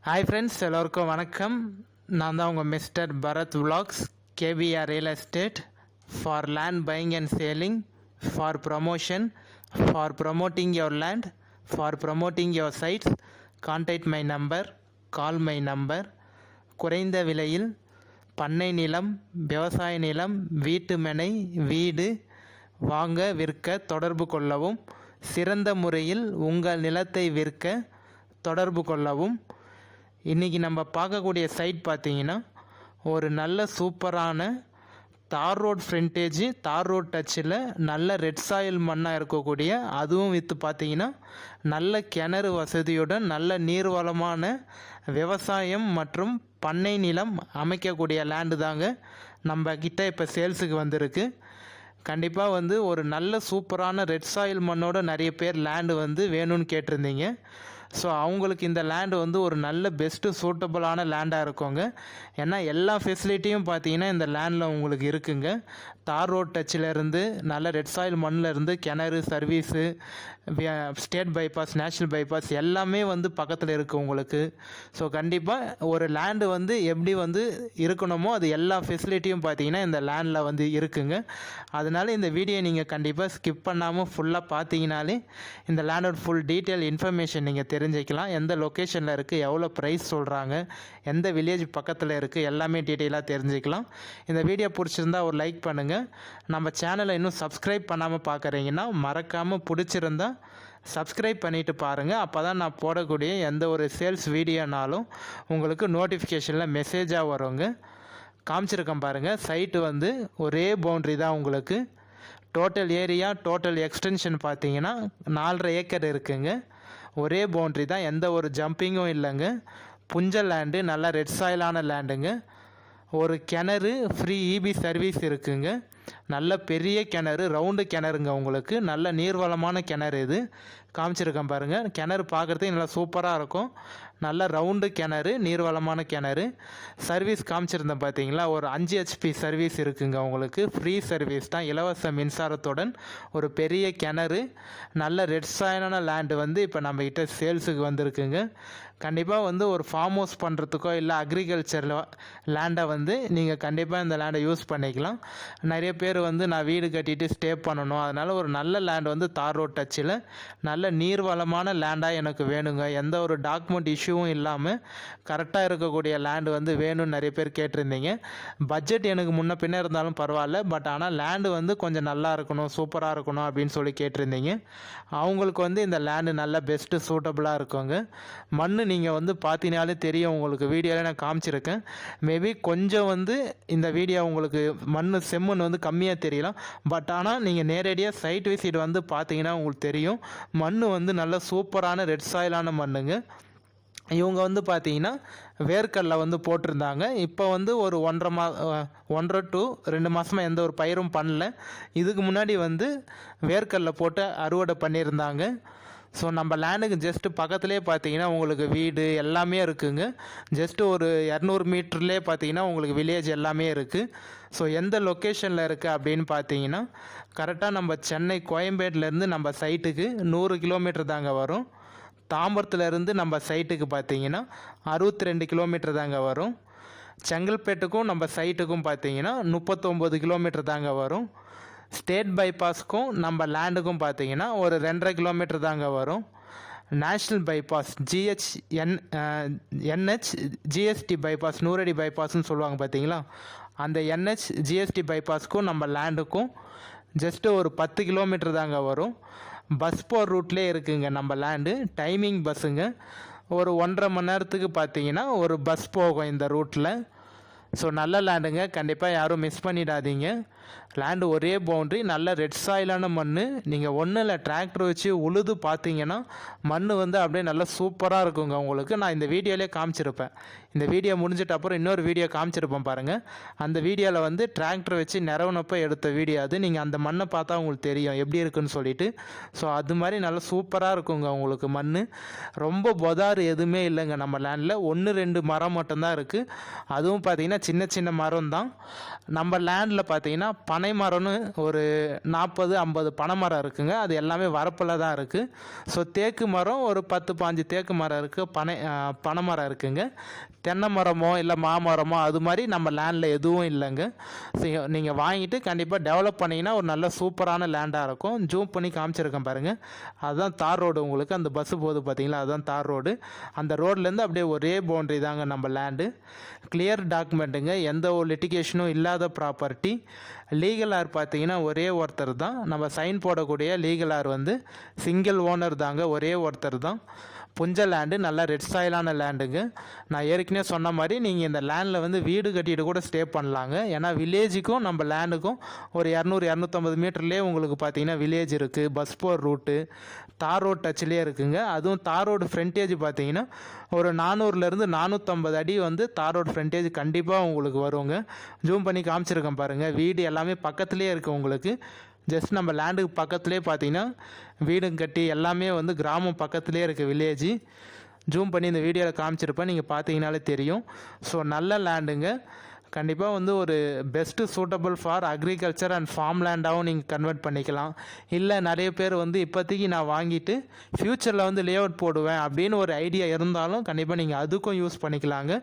Hi friends, எல்லோருக்கும் வணக்கம். நான் தான் உங்கள் மிஸ்டர் பரத் விலாக்ஸ். KPR real estate for land buying and selling, for promotion, for promoting your land, for promoting your sites. Contact my number, call my number. குறைந்த விலையில் பண்ணை நிலம், விவசாய நிலம், வீட்டு மனை, வீடு வாங்க விற்க தொடர்பு கொள்ளவும். சிறந்த முறையில் உங்கள் நிலத்தை விற்க தொடர்பு கொள்ளவும். இன்றைக்கி நம்ம பார்க்கக்கூடிய சைட் பார்த்தீங்கன்னா ஒரு நல்ல சூப்பரான தார் ரோட் ஃப்ரண்டேஜ், தார் ரோட் டச்சில் நல்ல ரெட் சாயில் மண்ணாக இருக்கக்கூடிய, அதுவும் விற்று பார்த்தீங்கன்னா நல்ல கிணறு வசதியுடன் நல்ல நீர்வளமான விவசாயம் மற்றும் பண்ணை நிலம் அமைக்கக்கூடிய லேண்டு தாங்க நம்ம கிட்ட இப்போ சேல்ஸுக்கு வந்திருக்கு. கண்டிப்பாக ஒரு நல்ல சூப்பரான ரெட் சாயில் மண்ணோட நிறைய பேர் லேண்டு வேணும்னு கேட்டிருந்தீங்க. ஸோ அவங்களுக்கு இந்த லேண்டு ஒரு நல்ல பெஸ்ட்டு சூட்டபுளான லேண்டாக இருக்குங்க. ஏன்னா எல்லா ஃபெசிலிட்டியும் பார்த்தீங்கன்னா இந்த லேண்டில் உங்களுக்கு இருக்குங்க. தார் ரோட் டச்சில் இருந்து நல்ல ரெட் சாயில் மண்ணில் இருந்து கிணறு, service, state bypass, national bypass எல்லாமே பக்கத்தில் இருக்குது உங்களுக்கு. ஸோ கண்டிப்பாக ஒரு லேண்டு எப்படி இருக்கணுமோ அது எல்லா ஃபெசிலிட்டியும் பார்த்தீங்கன்னா இந்த லேண்டில் இருக்குங்க. அதனால் இந்த வீடியோ நீங்கள் கண்டிப்பாக ஸ்கிப் பண்ணாமல் ஃபுல்லாக பார்த்தீங்கனாலே இந்த லேண்டோட ஃபுல் டீட்டெயில் இன்ஃபர்மேஷன் நீங்கள் தெரிஞ்சுக்கலாம். எந்த லொக்கேஷனில் இருக்குது, எவ்வளோ ப்ரைஸ் சொல்கிறாங்க, எந்த வில்லேஜ் பக்கத்தில் இருக்குது, எல்லாமே டீட்டெயிலாக தெரிஞ்சுக்கலாம். இந்த வீடியோ பிடிச்சிருந்தா ஒரு லைக் பண்ணுங்கள். நம்ம சேனலை இன்னும் சப்ஸ்கிரைப் பண்ணாமல் பார்க்குறீங்கன்னா மறக்காமல் பிடிச்சிருந்தா சப்ஸ்கிரைப் பண்ணிவிட்டு பாருங்கள். அப்போ தான் நான் போடக்கூடிய எந்த ஒரு சேல்ஸ் வீடியோனாலும் உங்களுக்கு நோட்டிஃபிகேஷனில் மெசேஜாக வருங்க. காமிச்சிருக்கேன் பாருங்கள். சைட்டு ஒரே பவுண்ட்ரி தான் உங்களுக்கு. டோட்டல் ஏரியா, டோட்டல் எக்ஸ்டென்ஷன் பார்த்தீங்கன்னா 4.5 ஏக்கர் இருக்குங்க. ஒரே பவுண்ட்ரி தான், எந்த ஒரு ஜம்பிங்கும் இல்லைங்க. புஞ்சல் லேண்டு, நல்லா ரெட் சாயிலான லேண்டுங்க. ஒரு கிணறு, ஃப்ரீ இபி சர்வீஸ் இருக்குங்க. நல்ல பெரிய கிணறு, ரவுண்டு கிணறுங்க உங்களுக்கு. நல்ல நீர்வளமான கிணறு இது. காமிச்சிருக்கேன் பாருங்கள். கிணறு பார்க்குறதுக்கு நல்லா சூப்பராக இருக்கும். நல்ல ரவுண்டு கிணறு, நீர்வளமான கிணறு. சர்வீஸ் காமிச்சிருந்தேன் பார்த்தீங்களா, ஒரு 5 HP சர்வீஸ் இருக்குங்க உங்களுக்கு. ஃப்ரீ சர்வீஸ் தான், இலவச மின்சாரத்துடன். ஒரு பெரிய கிணறு, நல்ல ரெட் சாயிலான லேண்டு இப்போ நம்மக்கிட்ட சேல்ஸுக்கு வந்திருக்குங்க. கண்டிப்பாக ஒரு ஃபார்ம் ஹவுஸ் பண்ணுறதுக்கோ இல்லை அக்ரிகல்ச்சர் லேண்டை நீங்கள் கண்டிப்பாக இந்த லேண்டை யூஸ் பண்ணிக்கலாம். நிறைய பேர் நான் வீடு கட்டிட்டு ஸ்டே பண்ணணும், அதனால் ஒரு நல்ல லேண்டு தார் ரோட் டச்சில் நல்ல நீர்வளமான லேண்டாக எனக்கு வேணுங்க. எந்த ஒரு டாக்குமெண்ட் இஷ்யூவும் இல்லாமல் கரெக்டாக இருக்கக்கூடிய லேண்டு வேணும்னு நிறைய பேர் கேட்டிருந்தீங்க. பட்ஜெட் எனக்கு முன்ன பின்ன இருந்தாலும் பரவாயில்ல, பட் ஆனால் லேண்டு கொஞ்சம் நல்லா இருக்கணும், சூப்பராக இருக்கணும் அப்படின்னு சொல்லி கேட்டிருந்தீங்க. அவங்களுக்கு இந்த லேண்டு நல்ல பெஸ்ட்டு சூட்டபுளாக இருக்குங்க. மண் நீங்கள் பார்த்தீங்கனாலே தெரியும் உங்களுக்கு. வீடியோவில் நான் காமிச்சிருக்கேன். மேபி கொஞ்சம் இந்த வீடியோ உங்களுக்கு மண் செம்மண் கம்மியாக தெரியலாம். பட் ஆனால் நீங்கள் நேரடியாக சைட் விசிட் பார்த்தீங்கன்னா உங்களுக்கு தெரியும். மண் நல்ல சூப்பரான ரெட் சாயிலான மண்ணுங்க. இவங்க பார்த்தீங்கன்னா வேர்க்கடலை போட்டிருந்தாங்க. இப்போ ஒரு 1.5 to 2 மாதமாக எந்த ஒரு பயிரும் பண்ணல. இதுக்கு முன்னாடி வேர்க்கடலை போட்டு அறுவடை பண்ணியிருந்தாங்க. ஸோ நம்ம லேண்டுக்கு ஜஸ்ட்டு பக்கத்துலேயே பார்த்தீங்கன்னா உங்களுக்கு வீடு எல்லாமே இருக்குங்க. ஜஸ்ட்டு ஒரு 200 மீட்டர்லேயே பார்த்தீங்கன்னா உங்களுக்கு வில்லேஜ் எல்லாமே இருக்குது. ஸோ எந்த லொக்கேஷனில் இருக்குது அப்படின்னு பார்த்தீங்கன்னா கரெக்டாக நம்ம சென்னை கோயம்பேட்டிலேருந்து நம்ம சைட்டுக்கு 100 கிலோமீட்டர் தாங்க வரும். தாம்பரத்துலேருந்து நம்ம சைட்டுக்கு பார்த்தீங்கன்னா 62 கிலோமீட்டர் தாங்க வரும். செங்கல்பேட்டுக்கும் நம்ம சைட்டுக்கும் பார்த்தீங்கன்னா 39 கிலோமீட்டர் தாங்க வரும். ஸ்டேட் பைபாஸ்க்கும் நம்ம லேண்டுக்கும் பார்த்தீங்கன்னா ஒரு 2.5 கிலோமீட்டர் தாங்க வரும். National bypass NH GST bypass, நூறடி பைபாஸ்ன்னு சொல்லுவாங்க பார்த்தீங்களா, அந்த NH GST பைபாஸ்க்கும் நம்ம லேண்டுக்கும் ஜஸ்ட்டு ஒரு 10 கிலோமீட்டர் தாங்க வரும். பஸ் போகிற ரூட்லேயே இருக்குங்க நம்ம லேண்டு. டைமிங் பஸ்ஸுங்க. ஒரு 1.5 மணி நேரத்துக்கு பார்த்தீங்கன்னா ஒரு பஸ் போகும் இந்த ரூட்டில். ஸோ நல்ல லேண்டுங்க, கண்டிப்பாக யாரும் மிஸ் பண்ணிடாதீங்க. லேண்டு ஒரே பவுண்ட்ரி, நல்ல ரெட் சாயிலான மண். நீங்கள் ஒன்றும் இல்லை, டிராக்டர் வச்சு உழுது பார்த்தீங்கன்னா மண் அப்படியே நல்லா சூப்பராக இருக்குங்க உங்களுக்கு. நான் இந்த வீடியோலேயே காமிச்சிருப்பேன். இந்த வீடியோ முடிஞ்சிட்ட அப்புறம் இன்னொரு வீடியோ காமிச்சிருப்பேன் பாருங்கள். அந்த வீடியோவில் டிராக்டர் வச்சு நிறவுனப்போ எடுத்த வீடியோ அது. நீங்கள் அந்த மண்ணை பார்த்தா உங்களுக்கு தெரியும் எப்படி இருக்குன்னு சொல்லிட்டு. ஸோ அது மாதிரி நல்லா சூப்பராக இருக்குங்க உங்களுக்கு மண். ரொம்ப பொதாறு எதுவுமே இல்லைங்க நம்ம லேண்டில். 1-2 மரம் மட்டும்தான் இருக்குது. அதுவும் பார்த்தீங்கன்னா சின்ன சின்ன மரம் தான். நம்ம லேண்டில் பார்த்தீங்கன்னா பனை மரம்னு ஒரு 40-50 பனை மரம் இருக்குங்க. அது எல்லாமே வரப்பில் தான் இருக்குது. ஸோ தேக்கு மரம் ஒரு 10-15 தேக்கு மரம் இருக்குது. பனை மரம் இருக்குங்க. தென்னை மரமோ இல்லை மாமரமோ அது மாதிரி நம்ம லேண்டில் எதுவும் இல்லைங்க. ஸோ நீங்கள் வாங்கிட்டு கண்டிப்பாக டெவலப் பண்ணிங்கன்னா ஒரு நல்ல சூப்பரான லேண்டாக இருக்கும். ஜூம் பண்ணி காமிச்சிருக்கேன் பாருங்கள். அதுதான் தார் ரோடு. உங்களுக்கு அந்த பஸ்ஸு போகுது பார்த்தீங்களா, அதுதான் தார் ரோடு. அந்த ரோட்லேருந்து அப்படியே ஒரே பவுண்ட்ரி தாங்க நம்ம லேண்டு. கிளியர் டாக்குமெண்ட்டுங்க, எந்த ஒரு லிட்டிகேஷனும் இல்லாத ப்ராப்பர்ட்டி. லீகல் ஆர் பார்த்தீங்கன்னா ஒரே ஒருத்தர் தான். நம்ம சைன் போடக்கூடிய லீகல் ஆர் வந்து சிங்கிள் ஓனர் தாங்க, ஒரே ஒருத்தர் தான். புஞ்ச லேண்டு, நல்லா ரெட் சாயிலான லேண்டுங்க. நான் ஏற்கனவே சொன்ன மாதிரி நீங்கள் இந்த லேண்டில் வந்து வீடு கட்டிட்டு கூட ஸ்டே பண்ணலாங்க. ஏன்னா வில்லேஜுக்கும் நம்ம லேண்டுக்கும் ஒரு 200-250 மீட்டர்லேயே உங்களுக்கு பார்த்தீங்கன்னா வில்லேஜ் இருக்குது. பஸ் போர் ரூட்டு தார் ரோட் டச்சிலே இருக்குங்க. அதுவும் தார் ரோடு ஃப்ரண்டேஜ் பார்த்தீங்கன்னா ஒரு 400 450 அடி வந்து தார் ரோடு ஃப்ரண்டேஜ் கண்டிப்பாக உங்களுக்கு வருங்க. ஜூம் பண்ணி காமிச்சிருக்கேன் பாருங்கள். வீடு எல்லாமே பக்கத்துலேயே இருக்குது உங்களுக்கு. ஜஸ்ட் நம்ம லேண்டுக்கு பக்கத்துலேயே பார்த்தீங்கன்னா வீடும் கட்டி எல்லாமே வந்து கிராமம் பக்கத்துலேயே இருக்குது, வில்லேஜ். ஜூம் பண்ணி இந்த வீடியோவில் காமிச்சிருப்பேன், நீங்கள் பார்த்தீங்கனாலே தெரியும். ஸோ நல்ல லேண்டுங்க. கண்டிப்பாக வந்து ஒரு best suitable for agriculture and farm லேண்டாகவும் நீங்கள் கன்வெர்ட் பண்ணிக்கலாம். இல்லை நிறைய பேர் வந்து இப்போதைக்கு நான் வாங்கிட்டு ஃப்யூச்சரில் வந்து லே அவுட் போடுவேன் அப்படின்னு ஒரு ஐடியா இருந்தாலும் கண்டிப்பாக நீங்கள் அதுக்கும் யூஸ் பண்ணிக்கலாங்க.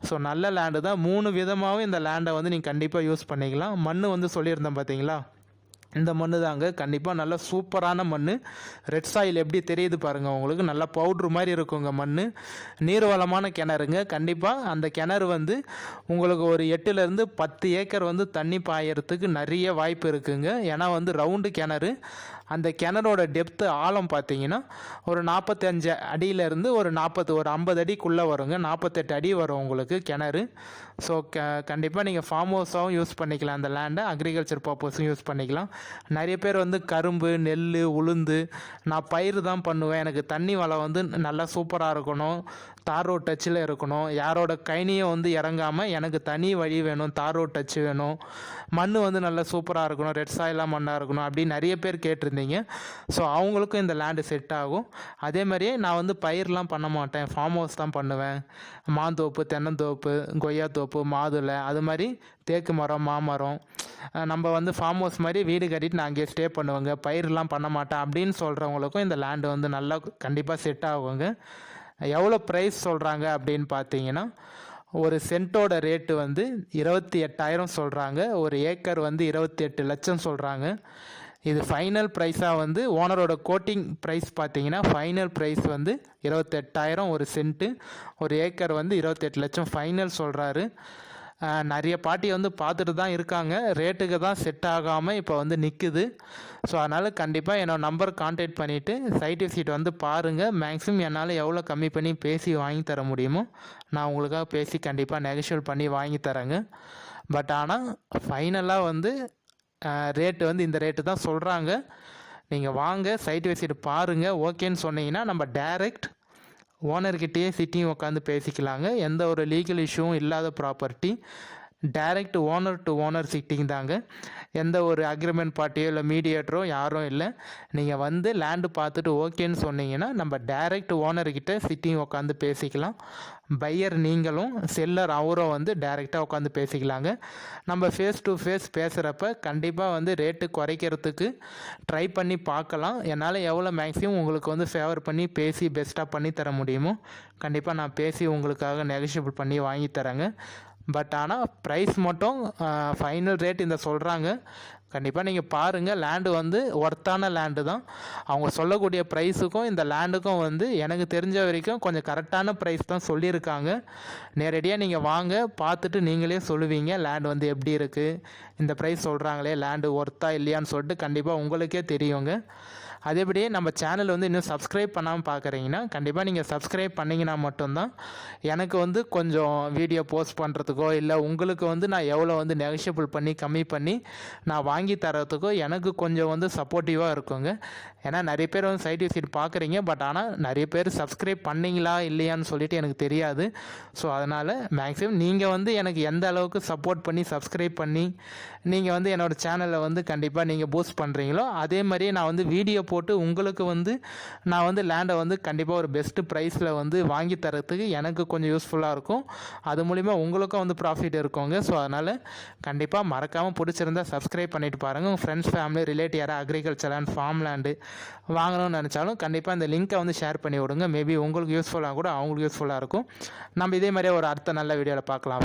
ஸோ நல்ல லேண்டு தான். 3 விதமாகவும் இந்த லேண்டை வந்து நீங்கள் கண்டிப்பாக யூஸ் பண்ணிக்கலாம். மண் வந்து சொல்லியிருந்தேன் பார்த்தீங்களா, இந்த மண் தாங்க. கண்டிப்பாக நல்ல சூப்பரான மண். ரெட் சாயில் எப்படி தெரியுது பாருங்கள் உங்களுக்கு. நல்லா பவுட்ரு மாதிரி இருக்குங்க மண். நீர்வளமான கிணறுங்க. கண்டிப்பாக அந்த கிணறு வந்து உங்களுக்கு ஒரு 8-10 ஏக்கர் வந்து தண்ணி பாயறதுக்கு நிறைய வாய்ப்பு இருக்குங்க. ஏன்னா வந்து ரவுண்டு கிணறு. அந்த கிணறோட டெப்த்து ஆழம் பார்த்தீங்கன்னா ஒரு 45 அடியிலேருந்து ஒரு 50 அடிக்குள்ளே வருங்க. 48 அடி வரும் உங்களுக்கு கிணறு. ஸோ கண்டிப்பாக நீங்கள் ஃபார்ம் ஹவுஸாகவும் யூஸ் பண்ணிக்கலாம் அந்த லேண்டை, அக்ரிகல்ச்சர் பர்பஸும் யூஸ் பண்ணிக்கலாம். நிறைய பேர் வந்து கரும்பு, நெல், உளுந்து, நான் பயிர் தான் பண்ணுவேன், எனக்கு தண்ணி வளம் வந்து நல்லா சூப்பராக இருக்கணும், தார் ரோட் டச்சில் இருக்கணும், யாரோட கைனியும் வந்து இறங்காமல் எனக்கு தனி வழி வேணும், தார் ரோட் டச்சு வேணும், மண் வந்து நல்லா சூப்பராக இருக்கணும், ரெட் சாயிலாக மண்ணாக இருக்கணும் அப்படின்னு நிறைய பேர் கேட்டிருந்தீங்க. ஸோ அவங்களுக்கும் இந்த லேண்டு செட் ஆகும். அதே மாதிரியே நான் வந்து பயிர்லாம் பண்ண மாட்டேன், ஃபார்ம் ஹவுஸ் தான் பண்ணுவேன். மாந்தோப்பு, தென்னந்தோப்பு, கொய்யா தோப்பு, மாதுளை, அது மாதிரி தேக்கு மரம், மாமரம், நம்ம வந்து ஃபார்ம் ஹவுஸ் மாதிரி வீடு கட்டிட்டு நான் அங்கேயே ஸ்டே பண்ணுவேங்க, பயிரெலாம் பண்ண மாட்டேன் அப்படின்னு சொல்கிறவங்களுக்கும் இந்த லேண்டு வந்து நல்லா கண்டிப்பாக செட் ஆகுங்க. எவ்வளோ ப்ரைஸ் சொல்கிறாங்க அப்படின்னு பார்த்தீங்கன்னா ஒரு சென்ட்டோட ரேட்டு வந்து 28,000 சொல்கிறாங்க. ஒரு ஏக்கர் வந்து 28 லட்சம் சொல்கிறாங்க. இது ஃபைனல் ப்ரைஸாக வந்து ஓனரோட கோட்டிங் ப்ரைஸ் பார்த்தீங்கன்னா ஃபைனல் ப்ரைஸ் வந்து 28,000 ஒரு சென்ட்டு. ஒரு ஏக்கர் வந்து 28 லட்சம் ஃபைனல் சொல்கிறாரு. நிறைய பார்ட்டி வந்து பார்த்துட்டு தான் இருக்காங்க, ரேட்டுக்கு தான் செட் ஆகாமல் இப்போ வந்து நிற்குது. ஸோ அதனால் கண்டிப்பாக என்னோடய நம்பர் கான்டாக்ட் பண்ணிவிட்டு சைட் விசிட் வந்து பாருங்கள். மேக்ஸிமம் என்னால் எவ்வளோ கம்மி பண்ணி பேசி வாங்கி தர முடியுமோ நான் உங்களுக்காக பேசி கண்டிப்பாக நெகோஷியேட் பண்ணி வாங்கி தரேங்க. பட் ஆனால் ஃபைனலாக வந்து ரேட்டு வந்து இந்த ரேட்டு தான் சொல்கிறாங்க. நீங்கள் வாங்க, சைட் விசிட் பாருங்கள். ஓகேன்னு சொன்னீங்கன்னா நம்ம டைரக்ட் ஓனர்கிட்டயே சிட்டிங் உட்காந்து பேசிக்கலாங்க. எந்த ஒரு லீகல் இஷ்யூவும் இல்லாத property. Direct owner to owner sitting தாங்க. எந்த ஒரு அக்ரிமெண்ட் பார்ட்டியோ இல்லை மீடியேட்டரோ யாரும் இல்லை. நீங்கள் வந்து லேண்டு பார்த்துட்டு ஓகேன்னு சொன்னீங்கன்னா நம்ம டைரக்ட் ஓனர்கிட்ட சிட்டிங் உட்காந்து பேசிக்கலாம். பையர் நீங்களும், செல்லர் அவரும் வந்து டைரெக்டாக உட்காந்து பேசிக்கலாங்க. நம்ம ஃபேஸ் டு ஃபேஸ் பேசுகிறப்ப கண்டிப்பாக வந்து ரேட்டு குறைக்கிறதுக்கு ட்ரை பண்ணி பார்க்கலாம். என்னால் எவ்வளோ மேக்ஸிமம் உங்களுக்கு வந்து ஃபேவர் பண்ணி பேசி பெஸ்ட்டாக பண்ணி தர முடியுமோ கண்டிப்பாக நான் பேசி உங்களுக்காக நெகோஷியபிள் பண்ணி வாங்கி தரேங்க. பட் ஆனால் ப்ரைஸ் மட்டும் ஃபைனல் ரேட் இந்த சொல்கிறாங்க. கண்டிப்பாக நீங்கள் பாருங்கள். லேண்டு வந்து ஒர்த்தான லேண்டு தான். அவங்க சொல்லக்கூடிய ப்ரைஸுக்கும் இந்த லேண்டுக்கும் வந்து எனக்கு தெரிஞ்ச வரைக்கும் கொஞ்சம் கரெக்டான ப்ரைஸ் தான் சொல்லியிருக்காங்க. நேரடியாக நீங்கள் வாங்க, பார்த்துட்டு நீங்களே சொல்லுவீங்க லேண்டு வந்து எப்படி இருக்குது, இந்த ப்ரைஸ் சொல்கிறாங்களே லேண்டு ஒர்த்தா இல்லையான்னு சொல்லிட்டு கண்டிப்பாக உங்களுக்கே தெரியுங்க. அதேபடியே நம்ம சேனல் வந்து இன்னும் சப்ஸ்கிரைப் பண்ணாமல் பார்க்குறீங்கன்னா கண்டிப்பாக நீங்கள் சப்ஸ்கிரைப் பண்ணிங்கன்னா மட்டும்தான் எனக்கு வந்து கொஞ்சம் வீடியோ போஸ்ட் பண்ணுறதுக்கோ இல்லை உங்களுக்கு வந்து நான் எவ்வளோ வந்து நெகோஷியபிள் பண்ணி கம்மி பண்ணி நான் வாங்கி தரத்துக்கோ எனக்கு கொஞ்சம் வந்து சப்போர்ட்டிவாக இருக்குங்க. ஏன்னா நிறைய பேர் வந்து சைட் விசிட் பார்க்குறீங்க, பட் ஆனால் நிறைய பேர் சப்ஸ்கிரைப் பண்ணீங்களா இல்லையான்னு சொல்லிட்டு எனக்கு தெரியாது. ஸோ அதனால் மேக்ஸிமம் நீங்கள் வந்து எனக்கு எந்த அளவுக்கு சப்போர்ட் பண்ணி சப்ஸ்கிரைப் பண்ணி நீங்கள் வந்து என்னோடய சேனலை வந்து கண்டிப்பாக நீங்கள் பூஸ்ட் பண்ணுறீங்களோ அதே மாதிரியே நான் வந்து வீடியோ போட்டு உங்களுக்கு வந்து நான் வந்து லேண்டை வந்து கண்டிப்பாக ஒரு பெஸ்ட்டு ப்ரைஸில் வந்து வாங்கி தரத்துக்கு எனக்கு கொஞ்சம் யூஸ்ஃபுல்லாக இருக்கும். அது மூலிமா உங்களுக்கும் வந்து ப்ராஃபிட் இருக்குங்க. ஸோ அதனால் கண்டிப்பாக மறக்காமல் பிடிச்சிருந்தா சப்ஸ்கிரைப் பண்ணிட்டு பாருங்கள். உங்கள் ஃப்ரெண்ட்ஸ், ஃபேமிலி, ரிலேட்டிவ் யாராவது அக்ரிகல்ச்சர் லேண்ட், ஃபார்ம் லேண்டு வாங்கணும்னு நினச்சாலும் கண்டிப்பாக இந்த லிங்க்கை வந்து ஷேர் பண்ணி விடுங்க. மேபி உங்களுக்கு யூஸ்ஃபுல்லாக கூட அவங்களுக்கு யூஸ்ஃபுல்லாக இருக்கும். நம்ம இதே மாதிரியே ஒரு அடுத்த நல்ல வீடியோவில் பார்க்கலாம்.